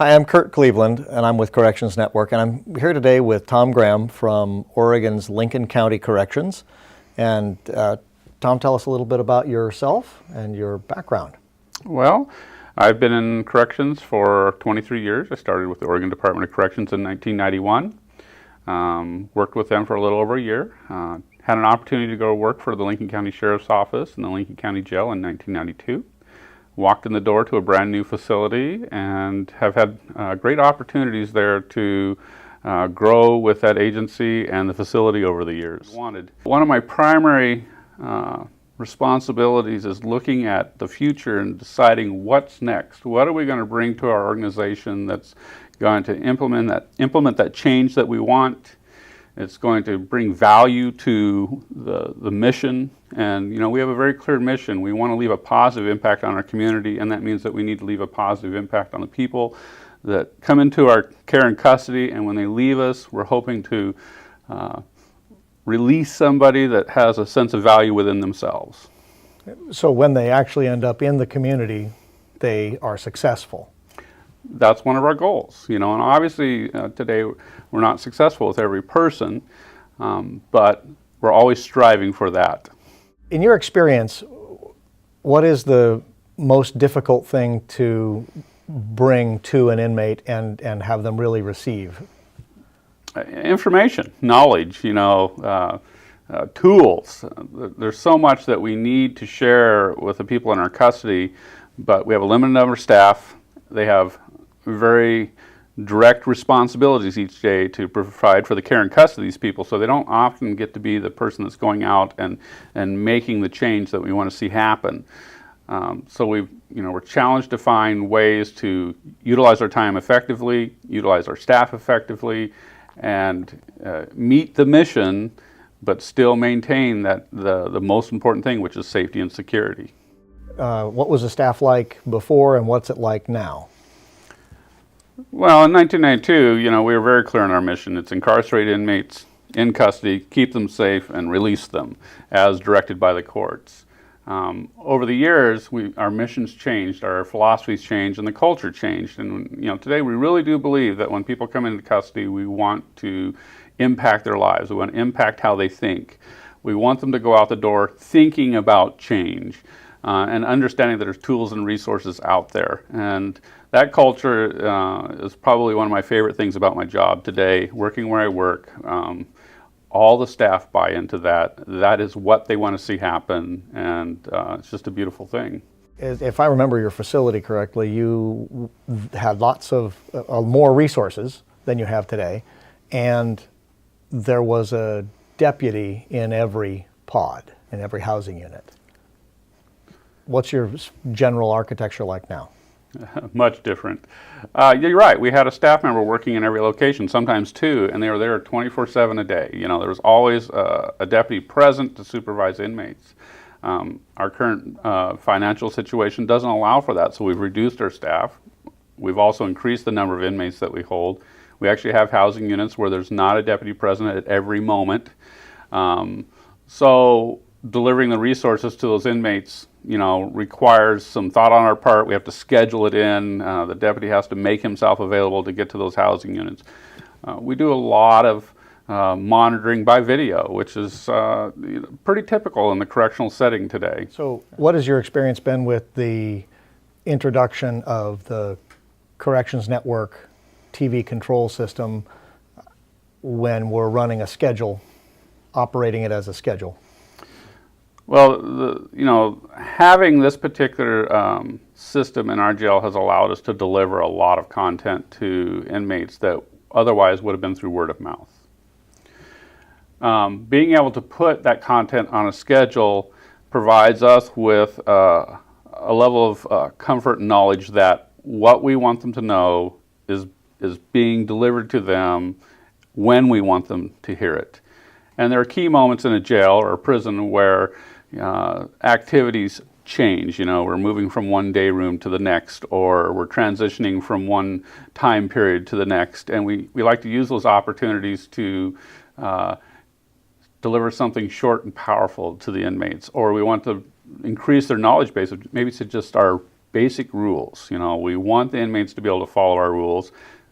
Hi, I'm Kurt Cleveland, and I'm with Corrections Network, and I'm here today with Tom Graham from Oregon's Lincoln County Corrections. And Tom, tell us a little bit about yourself and your background. Well, I've been in corrections for 23 years. I started with the Oregon Department of Corrections in 1991. Worked with them for a little over a year. Had an opportunity to go work for the Lincoln County Sheriff's Office in the Lincoln County Jail in 1992. Walked in the door to a brand new facility and have had great opportunities there to grow with that agency and the facility over the years. One of my primary responsibilities is looking at the future and deciding what's next. What are we going to bring to our organization that's going to implement that change that we want? It's going to bring value to the mission, and we have a very clear mission. We want to leave a positive impact on our community, and that means that we need to leave a positive impact on the people that come into our care and custody, and when they leave us, we're hoping to release somebody that has a sense of value within themselves. So when they actually end up in the community, they are successful. That's one of our goals, and obviously today we're not successful with every person, but we're always striving for that. In your experience, what is the most difficult thing to bring to an inmate and have them really receive? Information, knowledge, tools. There's so much that we need to share with the people in our custody, but we have a limited number of staff. They have very direct responsibilities each day to provide for the care and custody of these people, so they don't often get to be the person that's going out and making the change that we want to see happen. So we're challenged to find ways to utilize our time effectively, utilize our staff effectively, and meet the mission, but still maintain that the most important thing, which is safety and security. What was the staff like before, and what's it like now? Well, in 1992, we were very clear on our mission. It's incarcerate inmates in custody, keep them safe, and release them as directed by the courts. Over the years, our missions changed, our philosophies changed, and the culture changed. And today we really do believe that when people come into custody, we want to impact their lives. We want to impact how they think. We want them to go out the door thinking about change and understanding that there's tools and resources out there. And that culture is probably one of my favorite things about my job today, working where I work. All the staff buy into that. That is what they want to see happen, and it's just a beautiful thing. If I remember your facility correctly, you had lots of more resources than you have today, and there was a deputy in every pod, in every housing unit. What's your general architecture like now? Much different. You're right. We had a staff member working in every location, sometimes two, and they were there 24/7 a day. There was always a deputy present to supervise inmates. Our current financial situation doesn't allow for that, so we've reduced our staff. We've also increased the number of inmates that we hold. We actually have housing units where there's not a deputy present at every moment. So delivering the resources to those inmates requires some thought on our part. We have to schedule it in. The deputy has to make himself available to get to those housing units. We do a lot of monitoring by video, which is pretty typical in the correctional setting today. So what has your experience been with the introduction of the Corrections Network TV control system when we're running a schedule, operating it as a schedule? Well, having this particular system in our jail has allowed us to deliver a lot of content to inmates that otherwise would have been through word of mouth. Being able to put that content on a schedule provides us with a level of comfort and knowledge that what we want them to know is being delivered to them when we want them to hear it. And there are key moments in a jail or a prison where activities change. We're moving from one day room to the next, or we're transitioning from one time period to the next, and we like to use those opportunities to deliver something short and powerful to the inmates, or we want to increase their knowledge base. Maybe it's just our basic rules. You know, we want the inmates to be able to follow our rules.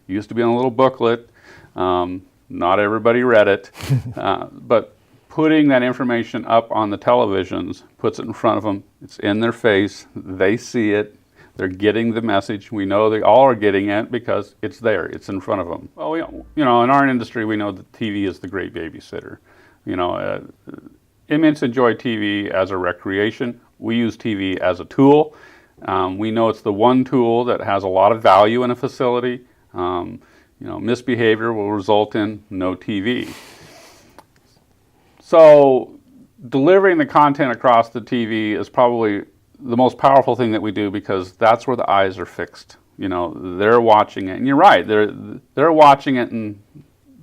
It used to be on a little booklet. Not everybody read it, but putting that information up on the televisions puts it in front of them. It's in their face. They see it. They're getting the message. We know they all are getting it because it's there. It's in front of them. Well, you know, in our industry, we know that TV is the great babysitter. You know, inmates enjoy TV as a recreation. We use TV as a tool. We know it's the one tool that has a lot of value in a facility. You know, misbehavior will result in no TV. So delivering the content across the TV is probably the most powerful thing that we do because that's where the eyes are fixed. You know, they're watching it. And you're right, they're watching it and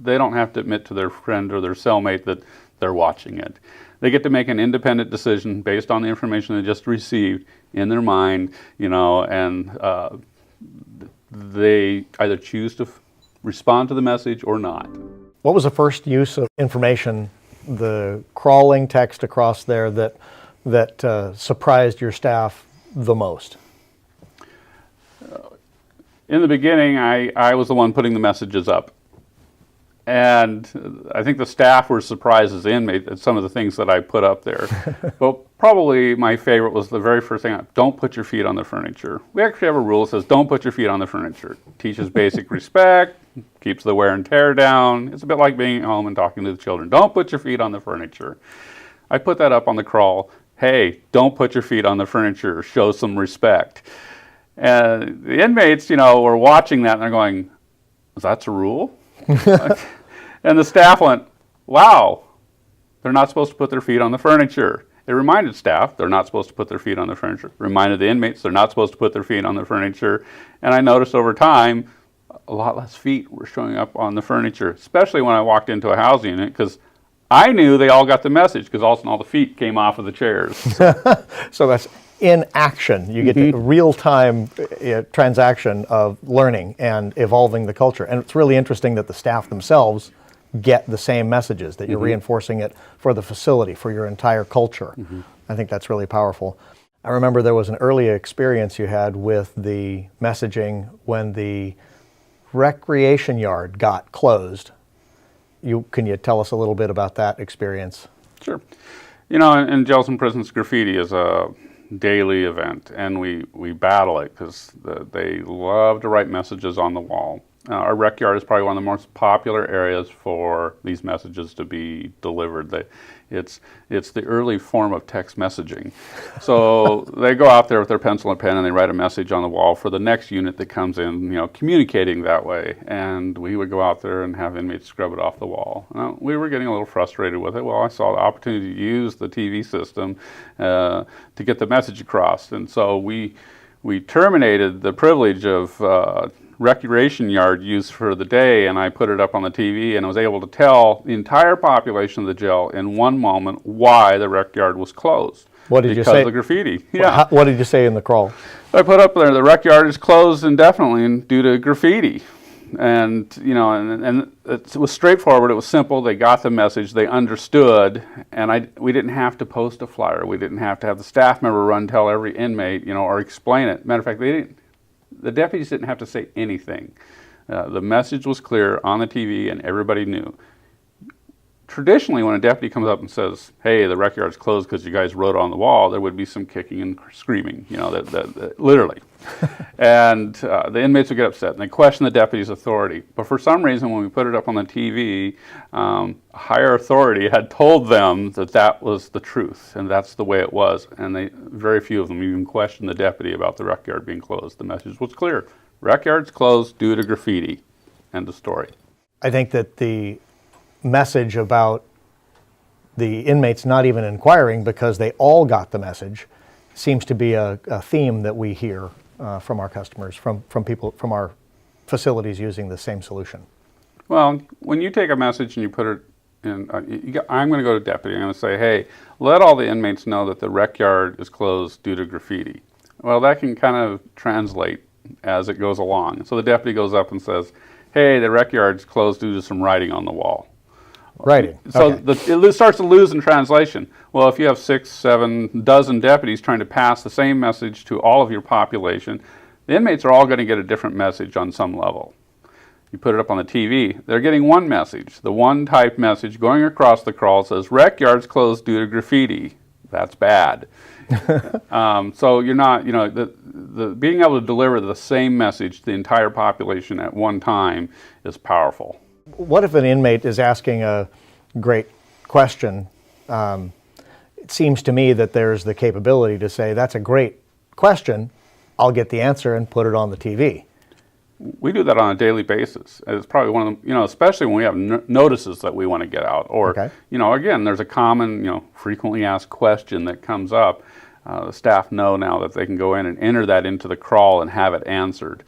they don't have to admit to their friend or their cellmate that they're watching it. They get to make an independent decision based on the information they just received in their mind, you know, and they either choose to respond to the message or not. What was the first use of information, the crawling text across there that surprised your staff the most? In the beginning, I was the one putting the messages up. And I think the staff were surprised as inmates at some of the things that I put up there. But probably my favorite was the very first thing, don't put your feet on the furniture. We actually have a rule that says don't put your feet on the furniture. Teaches basic respect, keeps the wear and tear down. It's a bit like being at home and talking to the children. Don't put your feet on the furniture. I put that up on the crawl. Hey, don't put your feet on the furniture. Show some respect. And the inmates, you know, were watching that and they're going, that's a rule? And the staff went, wow, they're not supposed to put their feet on the furniture. It reminded staff they're not supposed to put their feet on the furniture. Reminded the inmates they're not supposed to put their feet on the furniture. And I noticed over time, a lot less feet were showing up on the furniture, especially when I walked into a housing unit, because I knew they all got the message, because all the feet came off of the chairs. So that's in action. You get a real-time transaction of learning and evolving the culture. And it's really interesting that the staff themselves get the same messages, that you're reinforcing it for the facility, for your entire culture. I think that's really powerful. I remember there was an early experience you had with the messaging when the recreation yard got closed. Can you tell us a little bit about that experience? Sure. You know, in jails and prisons, graffiti is a daily event, and we battle it because they love to write messages on the wall. Our rec yard is probably one of the most popular areas for these messages to be delivered. It's the early form of text messaging. So they go out there with their pencil and pen and they write a message on the wall for the next unit that comes in, you know, communicating that way. And we would go out there and have inmates scrub it off the wall. We were getting a little frustrated with it. Well, I saw the opportunity to use the TV system to get the message across. And so we terminated the privilege of recreation yard use for the day, and I put it up on the TV, and I was able to tell the entire population of the jail in one moment why the rec yard was closed. What did you say? Because of the graffiti. Yeah. What did you say in the crawl? I put up there, the rec yard is closed indefinitely due to graffiti. And, you know, and it was straightforward. It was simple. They got the message. They understood. And we didn't have to post a flyer. We didn't have to have the staff member run tell every inmate, you know, or explain it. Matter of fact, the deputies didn't have to say anything. The message was clear on the TV and everybody knew. Traditionally, when a deputy comes up and says, hey, the rec yard's closed because you guys wrote on the wall, there would be some kicking and screaming, you know, that literally. And the inmates would get upset and they question the deputy's authority. But for some reason, when we put it up on the TV, a higher authority had told them that that was the truth and that's the way it was. And very few of them even questioned the deputy about the rec yard being closed. The message was clear. Rec yard's closed due to graffiti. End of story. I think that the message about the inmates not even inquiring because they all got the message seems to be a theme that we hear from our customers, from people, from our facilities using the same solution. Well, when you take a message and you put it in, I'm going to go to deputy, I'm going to say, hey, let all the inmates know that the rec yard is closed due to graffiti. Well, that can kind of translate as it goes along. So the deputy goes up and says, hey, the rec yard's closed due to some writing on the wall. Writing. So Okay. it starts to lose in translation. Well, if you have 6, 7 dozen deputies trying to pass the same message to all of your population, the inmates are all going to get a different message on some level. You put it up on the TV, they're getting one message. The one type message going across the crawl says, "Rec yards closed due to graffiti." That's bad. So you're not, the being able to deliver the same message to the entire population at one time is powerful. What if an inmate is asking a great question? It seems to me that there's the capability to say, "That's a great question. I'll get the answer and put it on the TV." We do that on a daily basis. It's probably one of them, especially when we have notices that we want to get out. Or, Okay. Again, there's a common, frequently asked question that comes up. The staff know now that they can go in and enter that into the crawl and have it answered.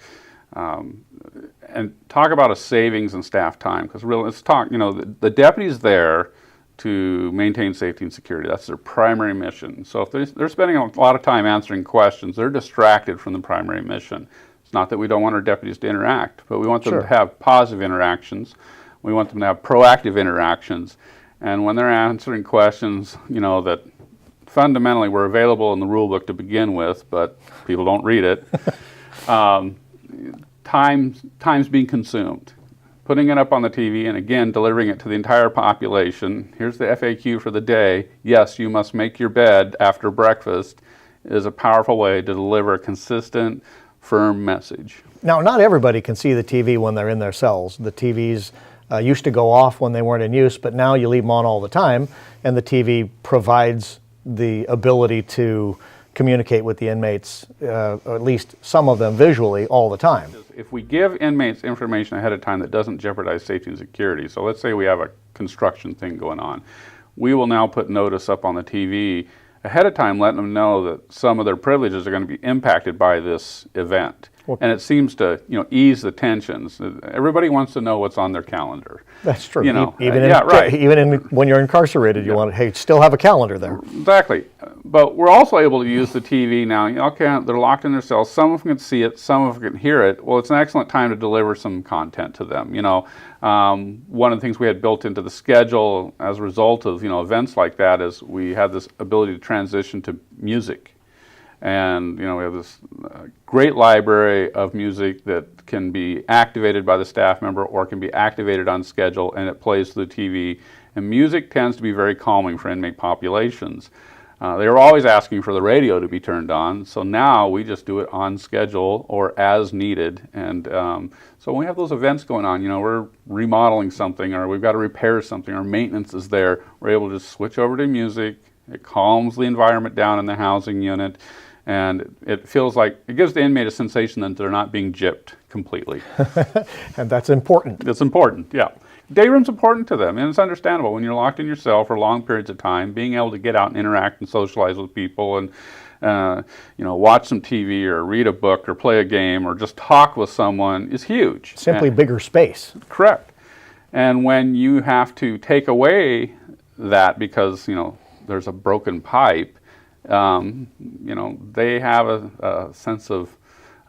And talk about a savings in staff time, because really, let's talk, the deputy's there to maintain safety and security. That's their primary mission. So if they're spending a lot of time answering questions, they're distracted from the primary mission. It's not that we don't want our deputies to interact, but we want them Sure. to have positive interactions. We want them to have proactive interactions. And when they're answering questions, that fundamentally were available in the rule book to begin with, but people don't read it, time's being consumed. Putting it up on the TV and again delivering it to the entire population. Here's the FAQ for the day. Yes, you must make your bed after breakfast, is a powerful way to deliver a consistent, firm message. Now, not everybody can see the TV when they're in their cells. The TVs used to go off when they weren't in use, but now you leave them on all the time, and the TV provides the ability to communicate with the inmates, or at least some of them visually, all the time. If we give inmates information ahead of time that doesn't jeopardize safety and security, so let's say we have a construction thing going on, we will now put notice up on the TV ahead of time, letting them know that some of their privileges are going to be impacted by this event. And it seems to, ease the tensions. Everybody wants to know what's on their calendar. That's true. Right. Even when you're incarcerated, you want to, hey, still have a calendar there. Exactly. But we're also able to use the TV now. Okay, they're locked in their cells. Some of them can see it. Some of them can hear it. Well, it's an excellent time to deliver some content to them. One of the things we had built into the schedule as a result of, events like that is we had this ability to transition to music. And we have this great library of music that can be activated by the staff member or can be activated on schedule, and it plays through the TV. And music tends to be very calming for inmate populations. They were always asking for the radio to be turned on, so now we just do it on schedule or as needed. And so when we have those events going on, we're remodeling something or we've got to repair something or maintenance is there, we're able to just switch over to music. It calms the environment down in the housing unit. And it feels like, it gives the inmate a sensation that they're not being gypped completely. And that's important. It's important, yeah. Day room's important to them, and it's understandable. When you're locked in your cell for long periods of time, being able to get out and interact and socialize with people and watch some TV or read a book or play a game or just talk with someone is huge. Simply bigger space. Correct. And when you have to take away that because, there's a broken pipe, they have a sense of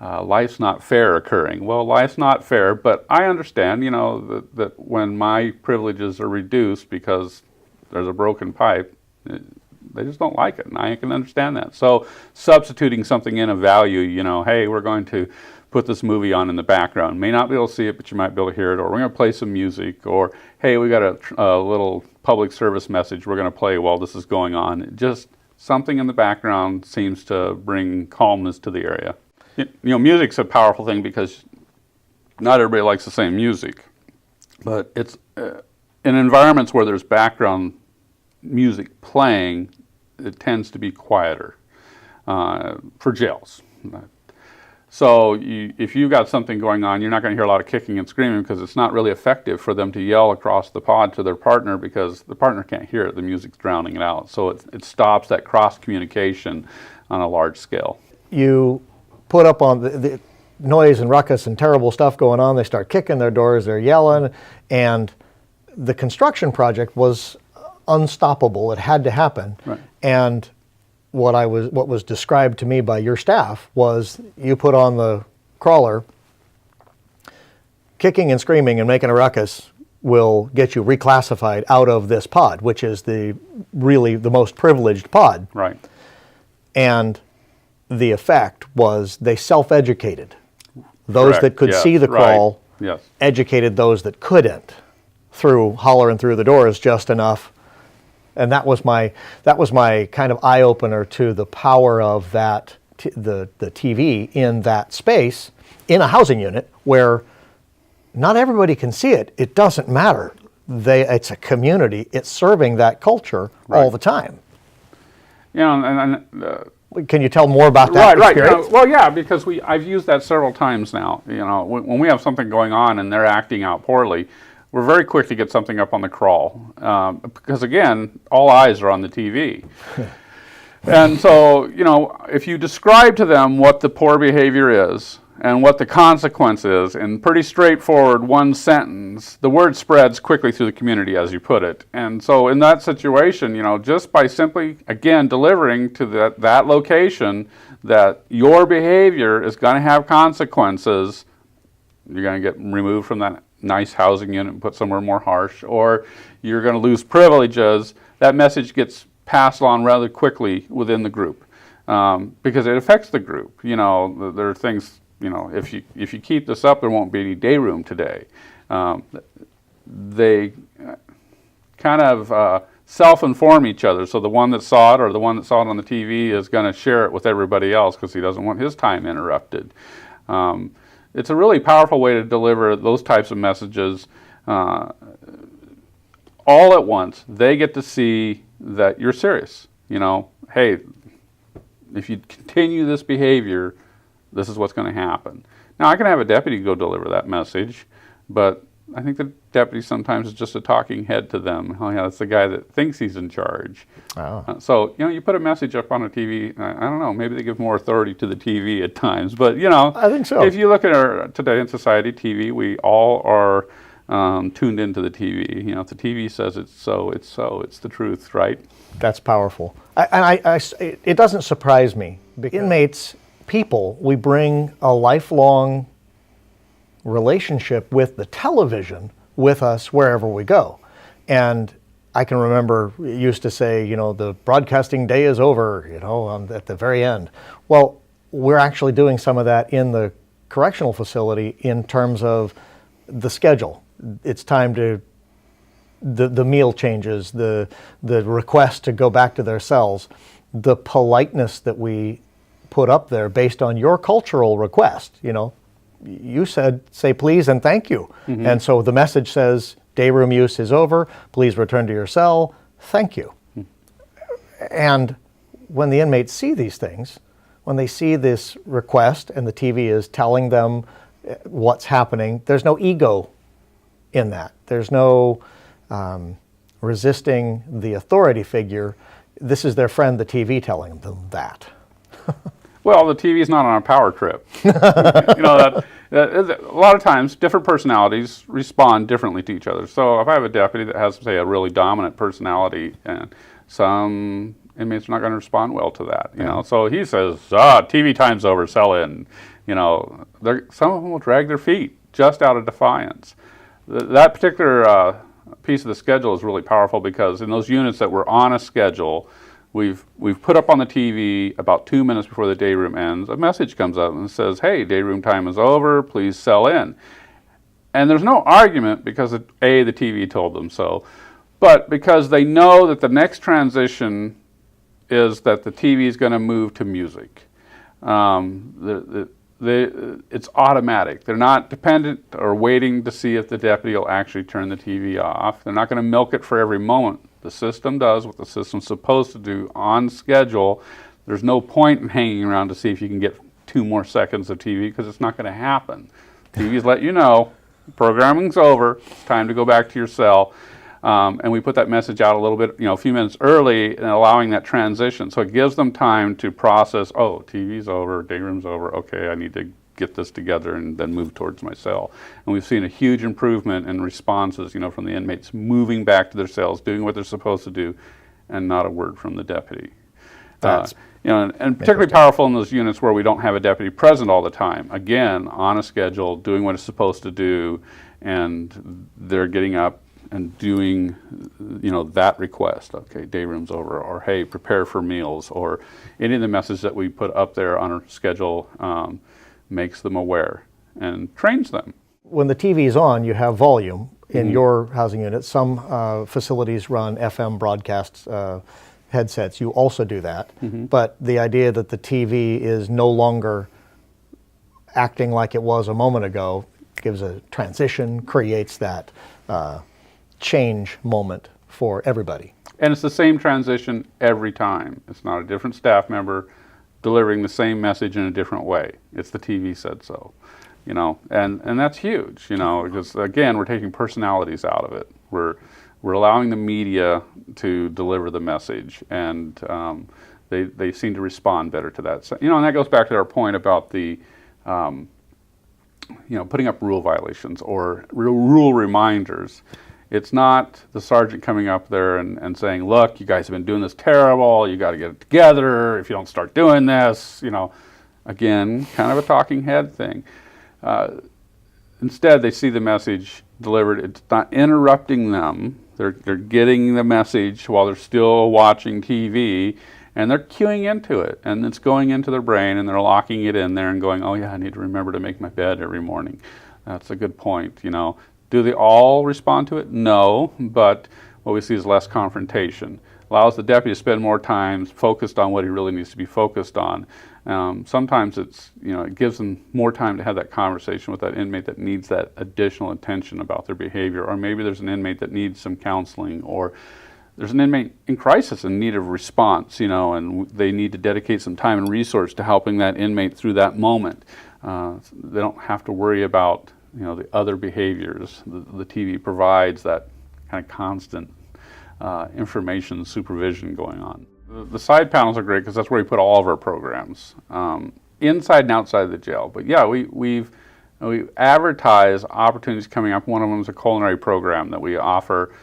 life's not fair occurring. Well, life's not fair, but I understand, that when my privileges are reduced because there's a broken pipe, they just don't like it, and I can understand that. So substituting something in of value, hey, we're going to put this movie on in the background. May not be able to see it, but you might be able to hear it, or we're going to play some music, or hey, we got a little public service message we're going to play while this is going on. Just something in the background seems to bring calmness to the area. Music's a powerful thing because not everybody likes the same music, but it's in environments where there's background music playing, it tends to be quieter for jails. So if you've got something going on, you're not going to hear a lot of kicking and screaming because it's not really effective for them to yell across the pod to their partner because the partner can't hear it. The music's drowning it out. So it stops that cross communication on a large scale. You put up on the noise and ruckus and terrible stuff going on. They start kicking their doors, they're yelling, and the construction project was unstoppable. It had to happen. Right. And what was described to me by your staff was you put on the crawler, kicking and screaming and making a ruckus will get you reclassified out of this pod, which is really the most privileged pod. Right. And the effect was they self-educated. Those Correct. that could Yes. see the crawl Right. Yes. educated those that couldn't through hollering through the doors just enough. And that was my kind of eye-opener to the power of that the TV in that space in a housing unit where not everybody can see it. It doesn't matter. It's a community. It's serving that culture all the time. You know, Can you tell more about that experience? Well, yeah, because I've used that several times now. You know, when we have something going on and they're acting out poorly, we're very quick to get something up on the crawl because, again, all eyes are on the TV. And so, you know, if you describe to them what the poor behavior is and what the consequence is in pretty straightforward one sentence, the word spreads quickly through the community, as you put it. And so in that situation, you know, just by simply, again, delivering to that location that your behavior is going to have consequences, you're going to get removed from that nice housing unit and put somewhere more harsh, or you're going to lose privileges, that message gets passed on rather quickly within the group because it affects the group. You know, there are things, you know, if you keep this up, there won't be any day room today. They kind of self-inform each other. So the one that saw it or the one that saw it on the TV is going to share it with everybody else because he doesn't want his time interrupted. It's a really powerful way to deliver those types of messages all at once. They get to see that you're serious. You know, hey, if you continue this behavior, this is what's going to happen. Now, I can have a deputy go deliver that message, but I think the deputy sometimes is just a talking head to them. Oh, yeah, that's the guy that thinks he's in charge. Oh. So, you know, you put a message up on a TV, I don't know, maybe they give more authority to the TV at times, but, you know, I think so. If you look at today in society, TV, we all are tuned into the TV. You know, if the TV says it's so, it's so. It's the truth, right? That's powerful. It doesn't surprise me. Inmates, people, we bring a lifelong relationship with the television with us wherever we go. And I can remember it used to say, you know, the broadcasting day is over, you know, at the very end. Well, we're actually doing some of that in the correctional facility in terms of the schedule. It's time to, the meal changes, the request to go back to their cells, the politeness that we put up there based on your cultural request. You know, you said, say please and thank you. Mm-hmm. And so the message says, day room use is over, please return to your cell, thank you. Mm-hmm. And when the inmates see these things, when they see this request and the TV is telling them what's happening, there's no ego in that. There's no resisting the authority figure. This is their friend, the TV, telling them that. Well, the TV's not on a power trip. You know, a lot of times different personalities respond differently to each other. So if I have a deputy that has, say, a really dominant personality, and some inmates are not going to respond well to that. You know, so he says, TV time's over, cell in. You know, some of them will drag their feet just out of defiance. That particular piece of the schedule is really powerful because in those units that were on a schedule, we've put up on the TV about 2 minutes before the day room ends, a message comes up and says, hey, day room time is over, please cell in. And there's no argument because, the TV told them so, but because they know that the next transition is that the TV is going to move to music. It's automatic. They're not dependent or waiting to see if the deputy will actually turn the TV off. They're not going to milk it for every moment. The system does what the system's supposed to do on schedule. There's no point in hanging around to see if you can get 2 more seconds of TV because it's not going to happen. TV's let you know, programming's over, it's time to go back to your cell. And we put that message out a little bit, a few minutes early and allowing that transition. So it gives them time to process, oh, TV's over, day room's over, okay, I need to get this together and then move towards my cell. And we've seen a huge improvement in responses, from the inmates moving back to their cells, doing what they're supposed to do, and not a word from the deputy. And particularly powerful in those units where we don't have a deputy present all the time. Again, on a schedule, doing what it's supposed to do, and they're getting up and doing, that request. Okay, day room's over, or hey, prepare for meals, or any of the messages that we put up there on our schedule makes them aware and trains them. When the TV is on, you have volume in your housing unit. Some facilities run FM broadcast headsets. You also do that. But the idea that the TV is no longer acting like it was a moment ago gives a transition, creates that change moment for everybody. And it's the same transition every time. It's not a different staff member delivering the same message in a different way. It's the TV said so, and that's huge, because again, we're taking personalities out of it. We're allowing the media to deliver the message, and they seem to respond better to that. So, and that goes back to our point about the putting up rule violations or rule reminders. It's not the sergeant coming up there and saying, look, you guys have been doing this terrible, you got to get it together, if you don't start doing this, again, kind of a talking head thing. Instead, they see the message delivered. It's not interrupting them. They're getting the message while they're still watching TV, and they're cueing into it, and it's going into their brain, and they're locking it in there and going, oh yeah, I need to remember to make my bed every morning. That's a good point, Do they all respond to it? No, but what we see is less confrontation. Allows the deputy to spend more time focused on what he really needs to be focused on. Sometimes it gives them more time to have that conversation with that inmate that needs that additional attention about their behavior, or maybe there's an inmate that needs some counseling, or there's an inmate in crisis in need of response, and they need to dedicate some time and resource to helping that inmate through that moment. They don't have to worry about the other behaviors. The TV provides that kind of constant information supervision going on. The side panels are great because that's where we put all of our programs, inside and outside of the jail. But yeah, we advertise opportunities coming up. One of them is a culinary program that we offer.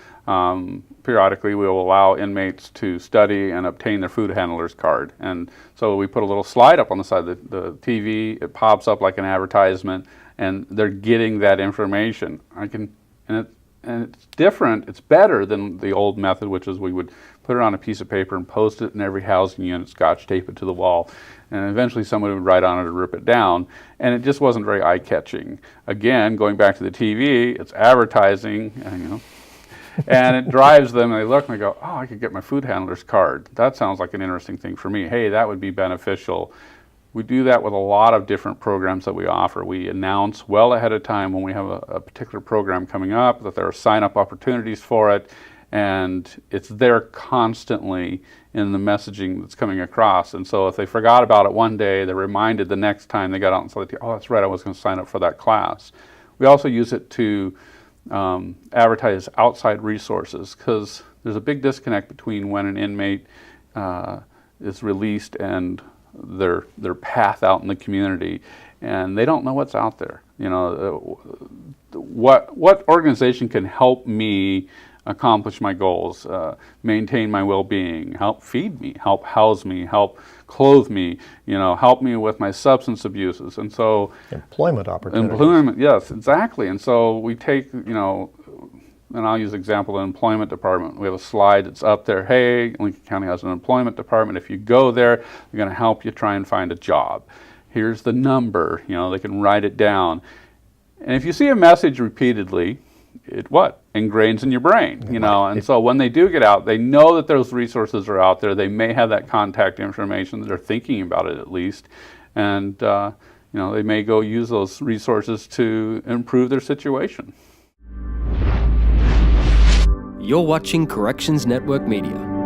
Periodically, we will allow inmates to study and obtain their food handler's card. And so we put a little slide up on the side of the TV. It pops up like an advertisement, and they're getting that information. And it's different. It's better than the old method, which is we would put it on a piece of paper and post it in every housing unit, scotch tape it to the wall, and eventually someone would write on it or rip it down, and it just wasn't very eye-catching. Again, going back to the TV, it's advertising, and it drives them, and they look and they go, oh, I could get my food handler's card. That sounds like an interesting thing for me. Hey, that would be beneficial. We do that with a lot of different programs that we offer. We announce well ahead of time when we have a particular program coming up that there are sign-up opportunities for it, and it's there constantly in the messaging that's coming across. And so if they forgot about it one day, they're reminded the next time they got out and said, oh, that's right, I was going to sign up for that class. We also use it to advertise outside resources, because there's a big disconnect between when an inmate is released and their path out in the community, and they don't know what's out there. What organization can help me accomplish my goals, maintain my well-being, help feed me, help house me, help clothe me, help me with my substance abuses. And so employment opportunities. Employment, yes, exactly. And so we take, and I'll use the example of the employment department. We have a slide that's up there. Hey, Lincoln County has an employment department. If you go there, they're going to help you try and find a job. Here's the number. They can write it down. And if you see a message repeatedly, it ingrains in your brain, and so when they do get out, they know that those resources are out there. They may have that contact information, they're thinking about it at least, and they may go use those resources to improve their situation. You're watching Corrections Network Media.